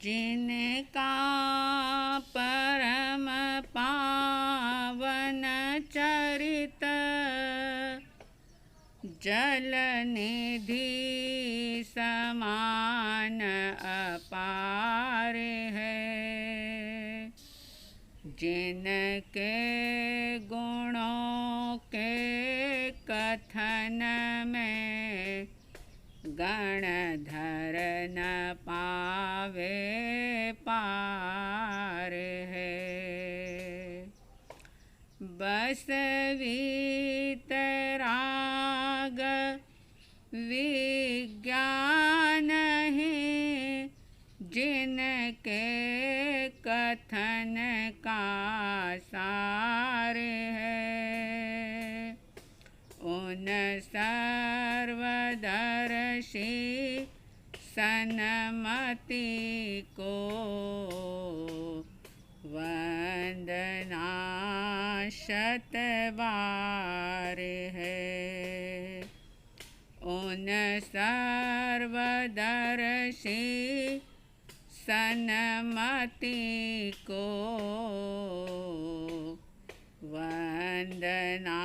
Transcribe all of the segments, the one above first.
जिनका परम पावन चरित जल निधि समान अपार है। जिनके गुणों के कथन में गणधर न पावे पार है। बस वीतराग विज्ञान ही जिनके कथन का सार है। उन सर्वदर्शी सन्मति को वंदना शतबार है। उन सर्वदर्शी सन्मति को वंदना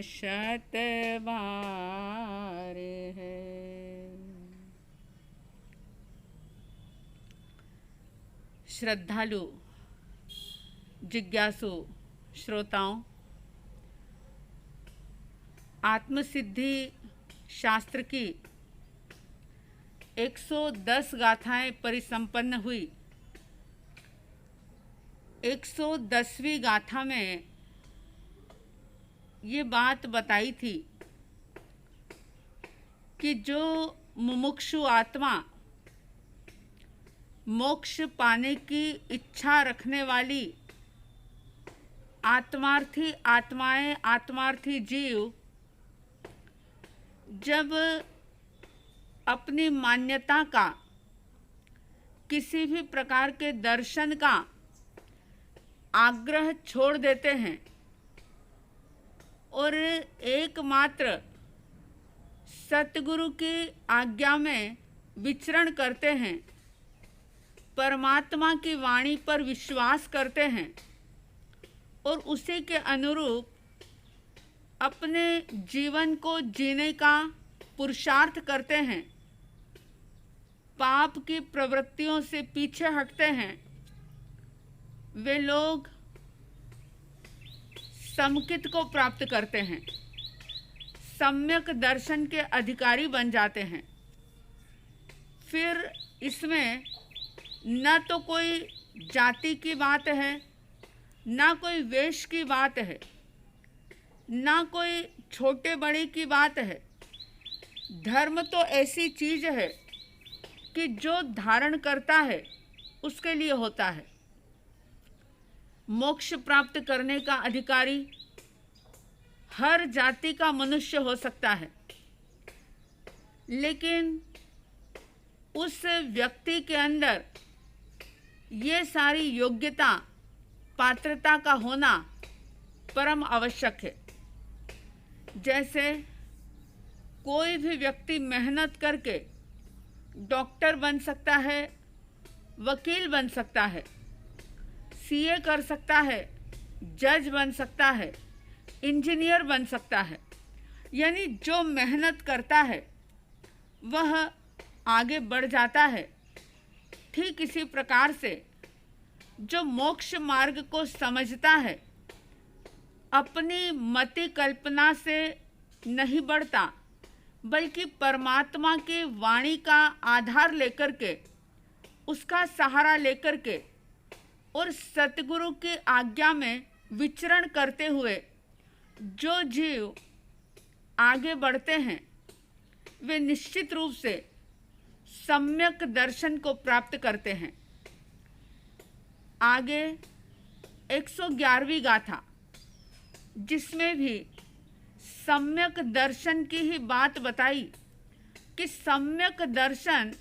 शतबार है। श्रद्धालु जिज्ञासु श्रोताओं, आत्मसिद्धि शास्त्र की 110 गाथाएं परिसंपन्न हुई। 110वीं गाथा में ये बात बताई थी कि जो मुमुक्षु आत्मा मोक्ष पाने की इच्छा रखने वाली आत्मार्थी आत्माएं, आत्मार्थी जीव जब अपनी मान्यता का, किसी भी प्रकार के दर्शन का आग्रह छोड़ देते हैं और एकमात्र सतगुरु की आज्ञा में विचरण करते हैं, परमात्मा की वाणी पर विश्वास करते हैं और उसी के अनुरूप अपने जीवन को जीने का पुरुषार्थ करते हैं, पाप की प्रवृत्तियों से पीछे हटते हैं, वे लोग समकित को प्राप्त करते हैं, सम्यक दर्शन के अधिकारी बन जाते हैं। फिर इसमें न तो कोई जाति की बात है, ना कोई वेश की बात है, ना कोई छोटे बड़े की बात है। धर्म तो ऐसी चीज है कि जो धारण करता है उसके लिए होता है। मोक्ष प्राप्त करने का अधिकारी हर जाति का मनुष्य हो सकता है, लेकिन उस व्यक्ति के अंदर ये सारी योग्यता, पात्रता का होना परम आवश्यक है। जैसे कोई भी व्यक्ति मेहनत करके डॉक्टर बन सकता है, वकील बन सकता है, सीए कर सकता है, जज बन सकता है, इंजीनियर बन सकता है। यानी जो मेहनत करता है वह आगे बढ़ जाता है। ठीक इसी प्रकार से जो मोक्ष मार्ग को समझता है, अपनी मति कल्पना से नहीं बढ़ता, बल्कि परमात्मा की वाणी का आधार लेकर के, उसका सहारा लेकर के और सतगुरु की आज्ञा में विचरण करते हुए जो जीव आगे बढ़ते हैं, वे निश्चित रूप से सम्यक दर्शन को प्राप्त करते हैं। आगे 111वीं गाथा, जिसमें भी सम्यक दर्शन की ही बात बताई कि सम्यक दर्शन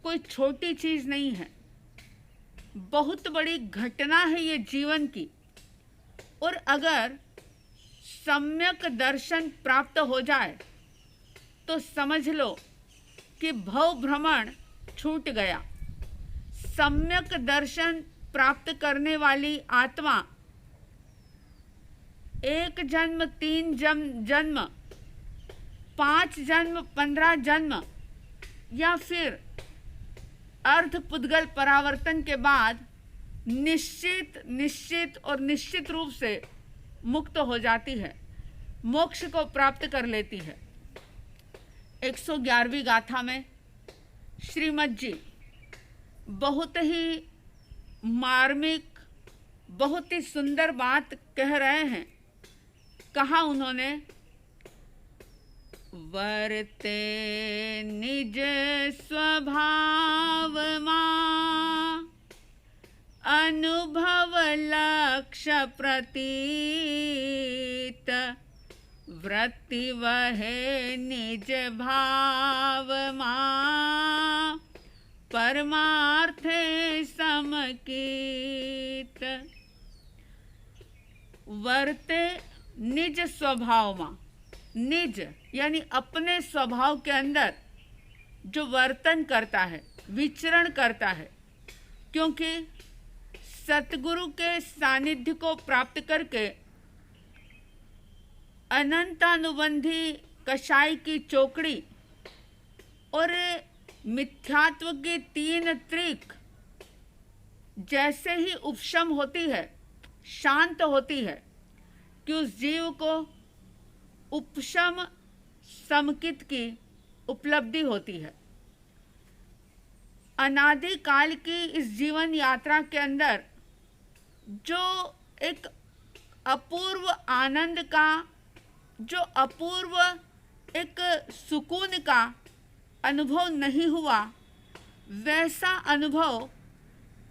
कोई छोटी चीज नहीं है, बहुत बड़ी घटना है ये जीवन की। और अगर सम्यक दर्शन प्राप्त हो जाए तो समझ लो कि भव भ्रमण छूट गया। सम्यक दर्शन प्राप्त करने वाली आत्मा 1 जन्म 3 जन्म 5 जन्म 15 जन्म या फिर अर्ध पुद्गल परावर्तन के बाद निश्चित और निश्चित रूप से मुक्त हो जाती है, मोक्ष को प्राप्त कर लेती है। 111वीं गाथा में श्रीमद जी बहुत ही मार्मिक, बहुत ही सुंदर बात कह रहे हैं। कहा उन्होंने, वर्ते निज स्वभाव मां अनुभव लक्ष्य प्रतीत, वृत्ति वहे निज भाव मां परमार्थे समकीत। वर्ते निज स्वभाव मां, निज यानी अपने स्वभाव के अंदर जो वर्तन करता है, विचरण करता है, क्योंकि सतगुरु के सानिध्य को प्राप्त करके अनंतानुबंधी कषाय की चौकड़ी और मिथ्यात्व की 3 त्रिक जैसे ही उपशम होती है, शांत होती है, कि उस जीव को उपशम समकित की उपलब्धि होती है। अनादि काल की इस जीवन यात्रा के अंदर जो एक अपूर्व आनंद का, जो अपूर्व एक सुकून का अनुभव नहीं हुआ, वैसा अनुभव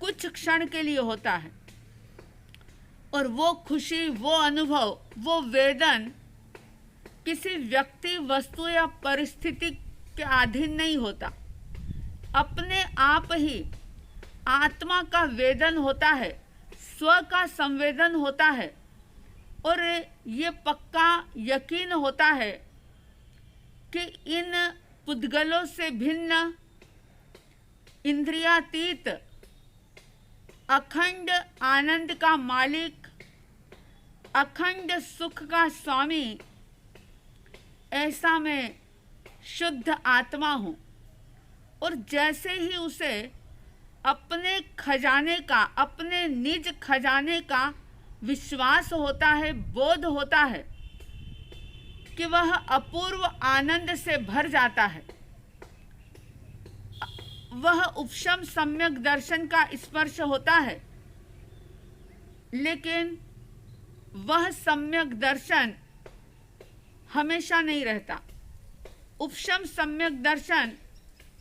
कुछ क्षण के लिए होता है। और वो खुशी, वो अनुभव, वो वेदन किसी व्यक्ति, वस्तु या परिस्थिति के अधीन नहीं होता, अपने आप ही आत्मा का वेदन होता है, स्व का संवेदन होता है। और ये पक्का यकीन होता है कि इन पुद्गलों से भिन्न, इंद्रियातीत, अखंड आनंद का मालिक, अखंड सुख का स्वामी, ऐसा मैं शुद्ध आत्मा हूँ। और जैसे ही उसे अपने खजाने का, अपने निज खजाने का विश्वास होता है, बोध होता है कि वह अपूर्व आनंद से भर जाता है, वह उपशम सम्यक दर्शन का स्पर्श होता है। लेकिन वह सम्यक दर्शन हमेशा नहीं रहता। उपशम सम्यक दर्शन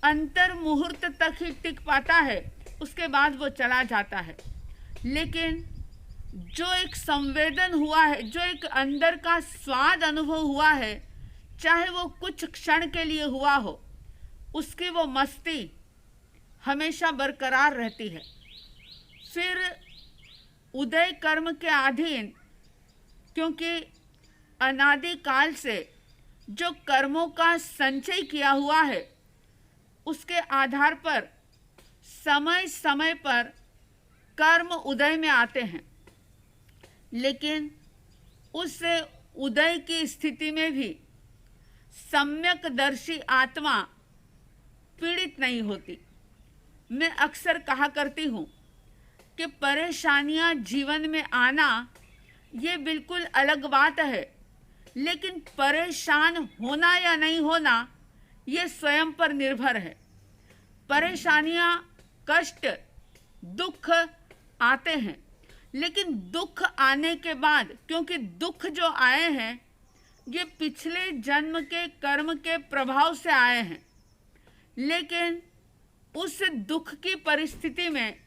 अंतर मुहूर्त तक ही टिक पाता है, उसके बाद वो चला जाता है। लेकिन जो एक संवेदन हुआ है, जो एक अंदर का स्वाद अनुभव हुआ है, चाहे वो कुछ क्षण के लिए हुआ हो, उसकी वो मस्ती हमेशा बरकरार रहती है। फिर उदय कर्म के अधीन, क्योंकि अनादि काल से जो कर्मों का संचय किया हुआ है, उसके आधार पर समय समय पर कर्म उदय में आते हैं। लेकिन उस उदय की स्थिति में भी सम्यकदर्शी आत्मा पीड़ित नहीं होती। मैं अक्सर कहा करती हूँ कि परेशानियाँ जीवन में आना ये बिल्कुल अलग बात है, लेकिन परेशान होना या नहीं होना ये स्वयं पर निर्भर है। परेशानियाँ, कष्ट, दुख आते हैं, लेकिन दुख आने के बाद, क्योंकि दुख जो आए हैं ये पिछले जन्म के कर्म के प्रभाव से आए हैं, लेकिन उस दुख की परिस्थिति में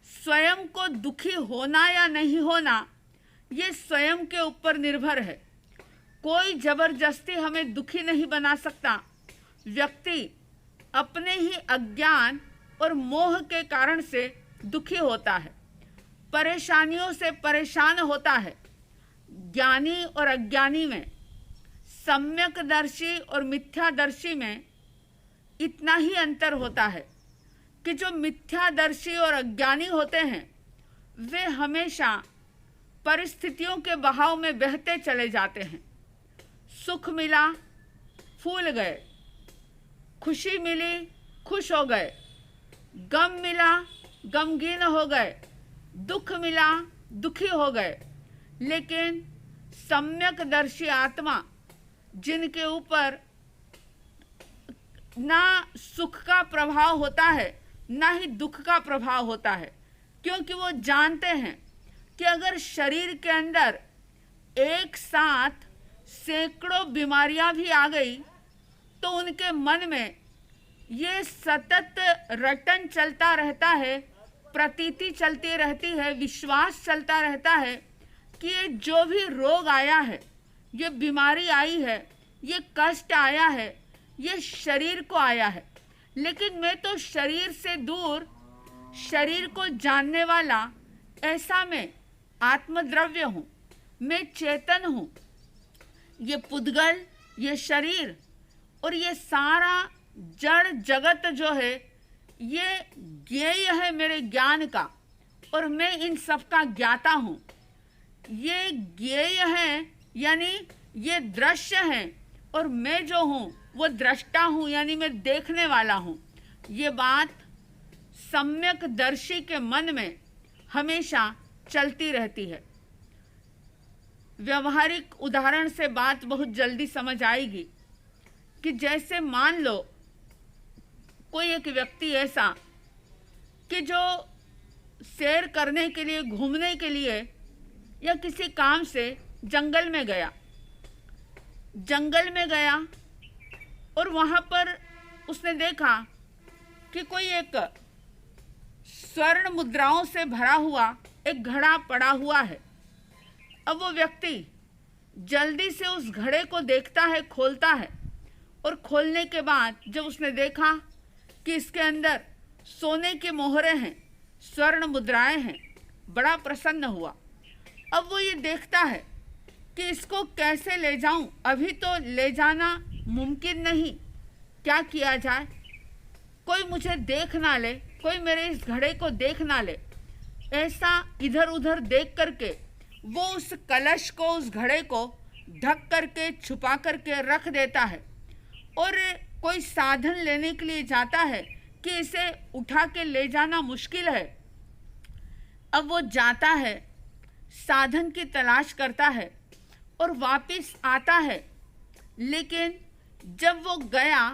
स्वयं को दुखी होना या नहीं होना ये स्वयं के ऊपर निर्भर है। कोई जबरदस्ती हमें दुखी नहीं बना सकता। व्यक्ति अपने ही अज्ञान और मोह के कारण से दुखी होता है, परेशानियों से परेशान होता है। ज्ञानी और अज्ञानी में, सम्यकदर्शी और मिथ्यादर्शी में इतना ही अंतर होता है। कि जो मिथ्यादर्शी और अज्ञानी होते हैं वे हमेशा परिस्थितियों के बहाव में बहते चले जाते हैं। सुख मिला, फूल गए, खुशी मिली, खुश हो गए, गम मिला, गमगीन हो गए, दुख मिला, दुखी हो गए। लेकिन सम्यकदर्शी आत्मा जिनके ऊपर ना सुख का प्रभाव होता है ना ही दुख का प्रभाव होता है, क्योंकि वो जानते हैं कि अगर शरीर के अंदर एक साथ सैकड़ों बीमारियां भी आ गई तो उनके मन में ये सतत रटन चलता रहता है, प्रतीति चलती रहती है, विश्वास चलता रहता है कि ये जो भी रोग आया है, ये बीमारी आई है, ये कष्ट आया है, ये शरीर को आया है। लेकिन मैं तो शरीर से दूर, शरीर को जानने वाला ऐसा मैं आत्मद्रव्य हूँ, मैं चेतन हूँ। ये पुद्गल, ये शरीर और ये सारा जड़ जगत जो है ये ज्ञेय है मेरे ज्ञान का, और मैं इन सब का ज्ञाता हूँ। ये ज्ञेय है यानी ये दृश्य है, और मैं जो हूँ वो दृष्टा हूँ यानी मैं देखने वाला हूँ। ये बात सम्यक दर्शी के मन में हमेशा चलती रहती है। व्यवहारिक उदाहरण से बात बहुत जल्दी समझ आएगी कि जैसे मान लो कोई एक व्यक्ति ऐसा कि जो सैर करने के लिए, घूमने के लिए या किसी काम से जंगल में गया और वहाँ पर उसने देखा कि कोई एक स्वर्ण मुद्राओं से भरा हुआ एक घड़ा पड़ा हुआ है। अब वो व्यक्ति जल्दी से उस घड़े को देखता है, खोलता है, और खोलने के बाद जब उसने देखा कि इसके अंदर सोने की मोहरें हैं, स्वर्ण मुद्राएं हैं, बड़ा प्रसन्न हुआ। अब वो ये देखता है कि इसको कैसे ले जाऊं, अभी तो ले जाना मुमकिन नहीं, क्या किया जाए, कोई मुझे देख ना ले, कोई मेरे इस घड़े को देख ना ले। ऐसा इधर उधर देख करके वो उस कलश को, उस घड़े को ढक करके, छुपा करके रख देता है, और कोई साधन लेने के लिए जाता है कि इसे उठा के ले जाना मुश्किल है। अब वो जाता है, साधन की तलाश करता है और वापस आता है। लेकिन जब वो गया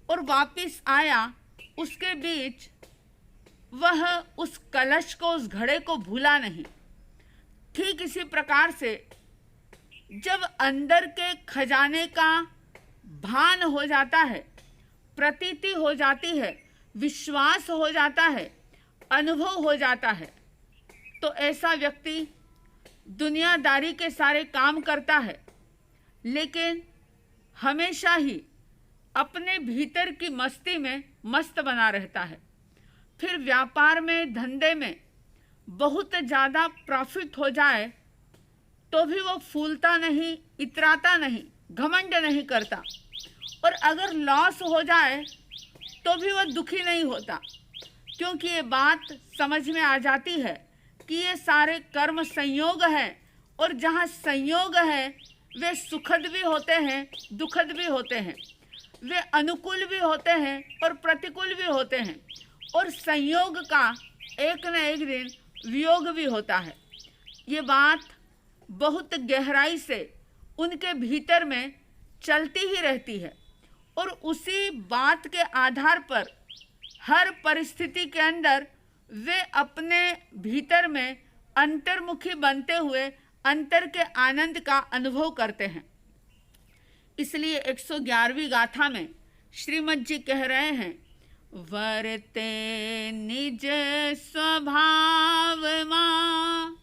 और वापस आया, उसके बीच वह उस कलश को, उस घड़े को भूला नहीं। ठीक इसी प्रकार से जब अंदर के खजाने का भान हो जाता है, प्रतीति हो जाती है, विश्वास हो जाता है, अनुभव हो जाता है, तो ऐसा व्यक्ति दुनियादारी के सारे काम करता है, लेकिन हमेशा ही अपने भीतर की मस्ती में मस्त बना रहता है। फिर व्यापार में, धंधे में बहुत ज़्यादा प्रॉफिट हो जाए तो भी वो फूलता नहीं, इतराता नहीं, घमंड नहीं करता, और अगर लॉस हो जाए तो भी वो दुखी नहीं होता, क्योंकि ये बात समझ में आ जाती है कि ये सारे कर्म संयोग है, और जहाँ संयोग है वे सुखद भी होते हैं, दुखद भी होते हैं, वे अनुकूल भी होते हैं और प्रतिकूल भी होते हैं, और संयोग का एक न एक दिन वियोग भी होता है। ये बात बहुत गहराई से उनके भीतर में चलती ही रहती है, और उसी बात के आधार पर हर परिस्थिति के अंदर वे अपने भीतर में अंतर्मुखी बनते हुए अंतर के आनंद का अनुभव करते हैं। इसलिए 111वीं गाथा में श्रीमद जी कह रहे हैं, वर्ते निज स्वभाव मां,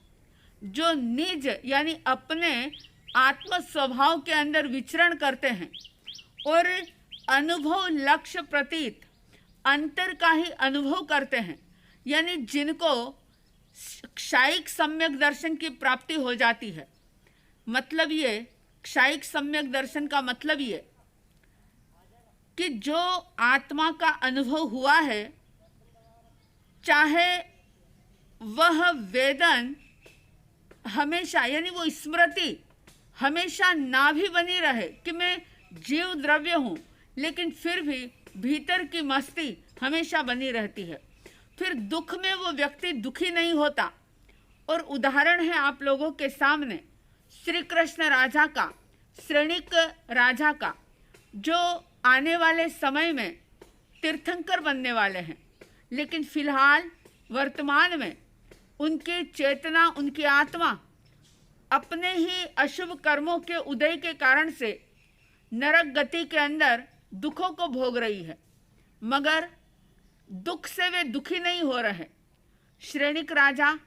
जो निज यानी अपने आत्म स्वभाव के अंदर विचरण करते हैं और अनुभव लक्ष्य प्रतीत अंतर का ही अनुभव करते हैं, यानी जिनको क्षायिक सम्यक दर्शन की प्राप्ति हो जाती है। मतलब ये, क्षायिक सम्यक दर्शन का मतलब ये कि जो आत्मा का अनुभव हुआ है चाहे वह वेदन हमेशा, यानी वो स्मृति हमेशा ना भी बनी रहे कि मैं जीव द्रव्य हूँ, लेकिन फिर भी भीतर की मस्ती हमेशा बनी रहती है। फिर दुख में वो व्यक्ति दुखी नहीं होता। और उदाहरण है आप लोगों के सामने श्री कृष्ण राजा का, श्रेणिक राजा का, जो आने वाले समय में तीर्थंकर बनने वाले हैं, लेकिन फिलहाल वर्तमान में उनकी चेतना, उनकी आत्मा अपने ही अशुभ कर्मों के उदय के कारण से नरक गति के अंदर दुखों को भोग रही है, मगर दुख से वे दुखी नहीं हो रहे। श्रेणिक राजा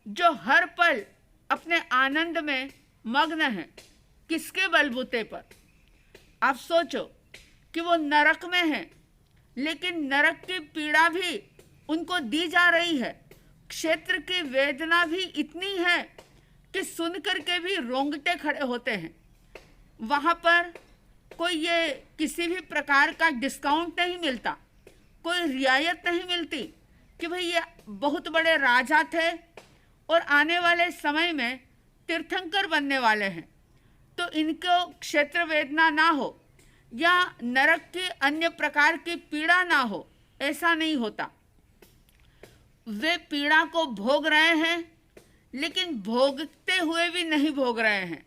जो हर पल अपने आनंद में मग्न है, किसके बलबूते पर? आप सोचो कि वो नरक में है, लेकिन नरक की पीड़ा भी उनको दी जा रही है। क्षेत्र की वेदना भी इतनी है कि सुन करके भी रोंगटे खड़े होते हैं। वहाँ पर कोई ये किसी भी प्रकार का डिस्काउंट नहीं मिलता, कोई रियायत नहीं मिलती कि भाई ये बहुत बड़े राजा थे और आने वाले समय में तीर्थंकर बनने वाले हैं, तो इनको क्षेत्र वेदना ना हो या नरक की अन्य प्रकार की पीड़ा ना हो, ऐसा नहीं होता। वे पीड़ा को भोग रहे हैं, लेकिन भोगते हुए भी नहीं भोग रहे हैं,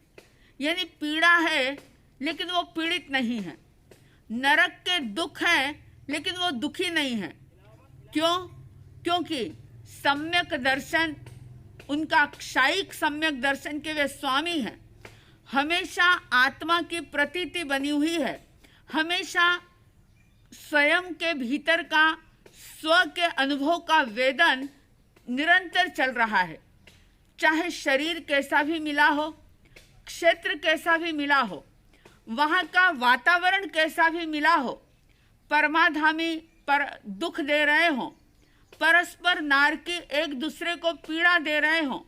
यानी पीड़ा है लेकिन वो पीड़ित नहीं है। नरक के दुख हैं लेकिन वो दुखी नहीं है। क्यों? क्योंकि सम्यक दर्शन, उनका क्षायिक सम्यक दर्शन के वे स्वामी हैं। हमेशा आत्मा की प्रतीति बनी हुई है, हमेशा स्वयं के भीतर का, स्व के अनुभव का वेदन निरंतर चल रहा है। चाहे शरीर कैसा भी मिला हो, क्षेत्र कैसा भी मिला हो, वहाँ का वातावरण कैसा भी मिला हो, परमाधामी पर दुख दे रहे हों, परस्पर नारकी एक दूसरे को पीड़ा दे रहे हों,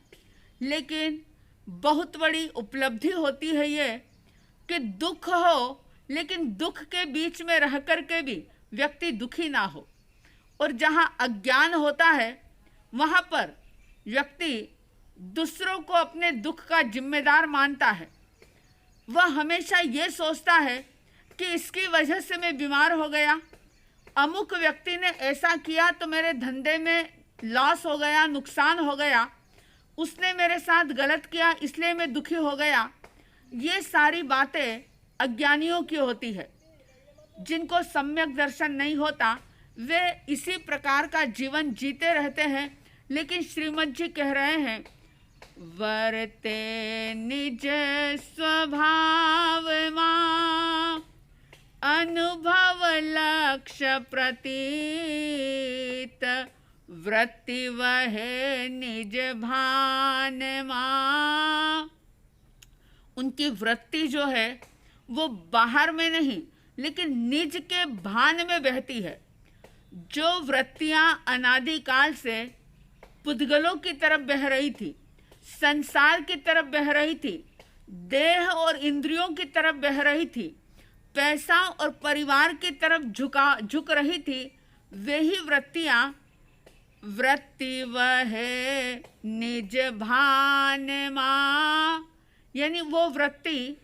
लेकिन बहुत बड़ी उपलब्धि होती है ये कि दुख हो, लेकिन दुख के बीच में रह कर के भी व्यक्ति दुखी ना हो। और जहाँ अज्ञान होता है, वहाँ पर व्यक्ति दूसरों को अपने दुख का जिम्मेदार मानता है। वह हमेशा ये सोचता है कि इसकी वजह से मैं बीमार हो गया, अमुक व्यक्ति ने ऐसा किया तो मेरे धंधे में लॉस हो गया, नुकसान हो गया, उसने मेरे साथ गलत किया इसलिए मैं दुखी हो गया। ये सारी बातें अज्ञानियों की होती है। जिनको सम्यक दर्शन नहीं होता वे इसी प्रकार का जीवन जीते रहते हैं। लेकिन श्रीमद जी कह रहे हैं, वर्ते निज स्वभाव मां अनुभव लक्ष्य प्रतीत, वृत्ति वह निज भान मां। उनकी वृत्ति जो है वो बाहर में नहीं, लेकिन निज के भान में बहती है। जो वृत्तियां अनादिकाल से पुद्गलों की तरफ बह रही थी, संसार की तरफ बह रही थी, देह और इंद्रियों की तरफ बह रही थी, पैसा और परिवार की तरफ झुक रही थी, वही वृत्तियां वृत्ति वह निज भान मां, यानी वो वृत्ति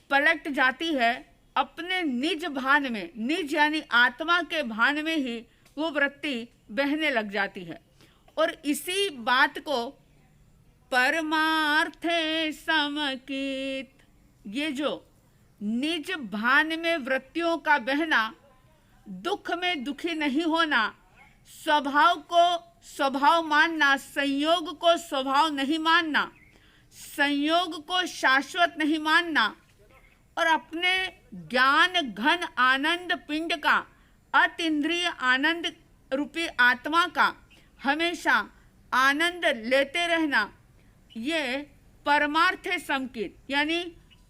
पलट जाती है अपने निज भान में। निज यानी आत्मा के भान में ही वो वृत्ति बहने लग जाती है। और इसी बात को परमार्थे समकित, ये जो निज भान में वृत्तियों का बहना, दुख में दुखी नहीं होना, स्वभाव को स्वभाव मानना, संयोग को स्वभाव नहीं मानना, संयोग को शाश्वत नहीं मानना, और अपने ज्ञान घन आनंद पिंड का, अतीन्द्रिय आनंद रूपी आत्मा का हमेशा आनंद लेते रहना, ये परमार्थ समकित यानी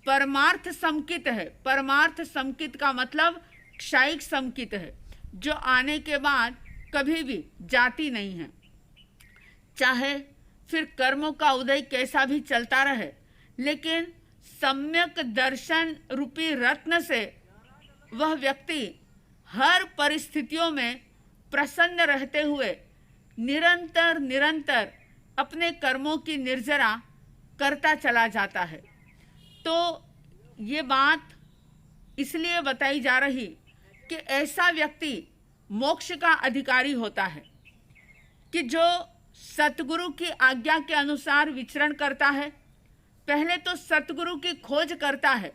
परमार्थ समकित है। परमार्थ समकित का मतलब क्षायिक समकित है, जो आने के बाद कभी भी जाती नहीं है। चाहे फिर कर्मों का उदय कैसा भी चलता रहे, लेकिन सम्यक दर्शन रूपी रत्न से वह व्यक्ति हर परिस्थितियों में प्रसन्न रहते हुए निरंतर निरंतर अपने कर्मों की निर्जरा करता चला जाता है। तो ये बात इसलिए बताई जा रही कि ऐसा व्यक्ति मोक्ष का अधिकारी होता है कि जो सतगुरु की आज्ञा के अनुसार विचरण करता है। पहले तो सतगुरु की खोज करता है,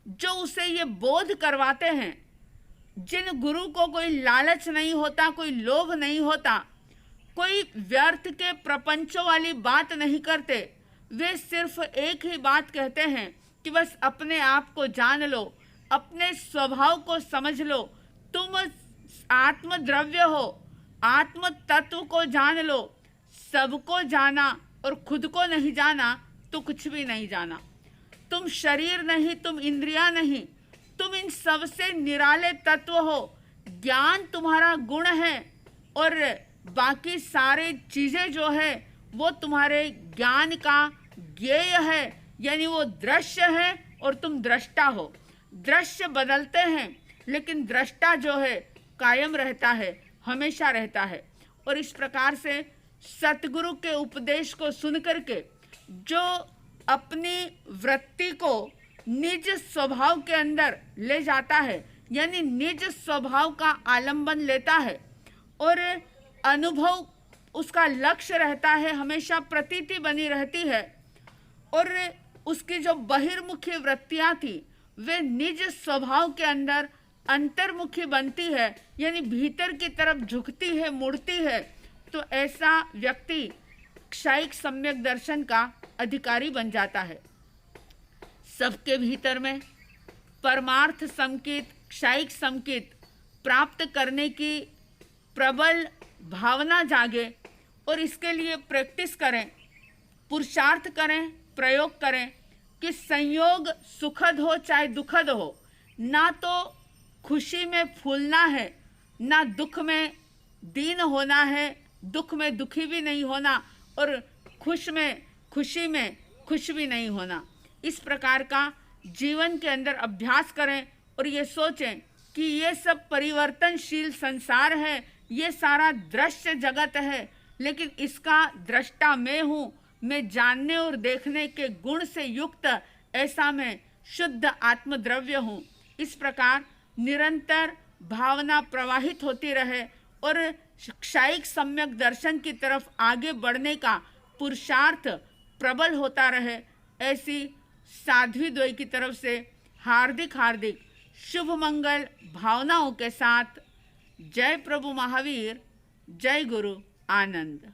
जो उसे ये बोध करवाते हैं, जिन गुरु को कोई लालच नहीं होता, कोई लोभ नहीं होता, कोई व्यर्थ के प्रपंचों वाली बात नहीं करते। वे सिर्फ एक ही बात कहते हैं कि बस अपने आप को जान लो, अपने स्वभाव को समझ लो, तुम आत्मद्रव्य हो, आत्म तत्व को जान लो। सबको जाना और खुद को नहीं जाना तो कुछ भी नहीं जाना। तुम शरीर नहीं, तुम इंद्रियां नहीं, तुम इन सबसे निराले तत्व हो। ज्ञान तुम्हारा गुण है और बाकी सारे चीजें जो है वो तुम्हारे ज्ञान का ज्ञेय है, यानी वो दृश्य है और तुम दृष्टा हो। दृश्य बदलते हैं लेकिन दृष्टा जो है कायम रहता है, हमेशा रहता है। और इस प्रकार से सतगुरु के उपदेश को सुन करके जो अपनी वृत्ति को निज स्वभाव के अंदर ले जाता है, यानी निज स्वभाव का आलंबन लेता है और अनुभव उसका लक्ष्य रहता है, हमेशा प्रतीति बनी रहती है, और उसकी जो बहिर्मुखी वृत्तियां थी वे निज स्वभाव के अंदर अंतर्मुखी बनती है, यानी भीतर की तरफ झुकती है, मुड़ती है। तो ऐसा व्यक्ति क्षायिक सम्यक दर्शन का अधिकारी बन जाता है। सबके भीतर में परमार्थ संकेत, क्षायिक संकेत प्राप्त करने की प्रबल भावना जागे और इसके लिए प्रैक्टिस करें, पुरुषार्थ करें, प्रयोग करें कि संयोग सुखद हो चाहे दुखद हो, ना तो खुशी में फूलना है, ना दुख में दीन होना है, दुख में दुखी भी नहीं होना और खुशी में खुश भी नहीं होना। इस प्रकार का जीवन के अंदर अभ्यास करें और ये सोचें कि ये सब परिवर्तनशील संसार है, ये सारा दृश्य जगत है, लेकिन इसका दृष्टा मैं हूँ। मैं जानने और देखने के गुण से युक्त ऐसा मैं शुद्ध आत्मद्रव्य हूँ। इस प्रकार निरंतर भावना प्रवाहित होती रहे और क्षायिक सम्यक दर्शन की तरफ आगे बढ़ने का पुरुषार्थ प्रबल होता रहे। ऐसी साध्वी द्वय की तरफ से हार्दिक हार्दिक शुभ मंगल भावनाओं के साथ जय प्रभु महावीर, जय गुरु आनंद।